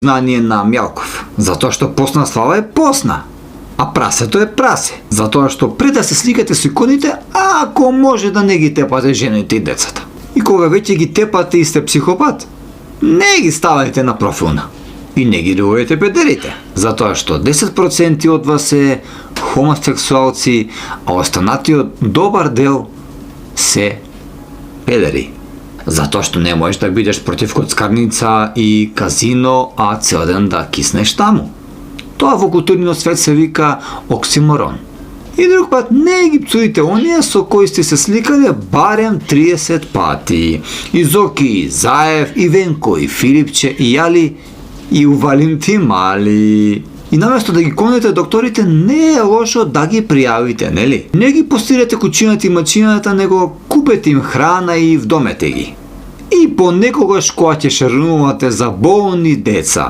знание на Мјалков. Затоа што посна слава е посна, а прасето е прасе. Затоа што пред да се сликате со иконите, ако може да не ги тепате жените и децата. И кога веќе ги тепате и сте психопат, не ги ставајте на профилна. И не ги ливајте педерите. Затоа што 10% од вас е хомосексуалци, а останатиот добар дел се педери. Затоа што не можеш да бидеш против коцкарница и казино, а цел ден да киснеш таму. Тоа во културниот свет се вика оксиморон. И друг пат не ги пцуите оние со кои сте се сликале барем 30 пати. И Зоки, и Заев, и Венко, и Филипче, и Јали, и у Валентин Мали. И наместо да ги конете докторите, не е лошо да ги пријавите, нели? Не ги постирате кучината и мачината, него купете им храна и вдомете ги. И понекогаш кога ќе шарнувате за болни деца,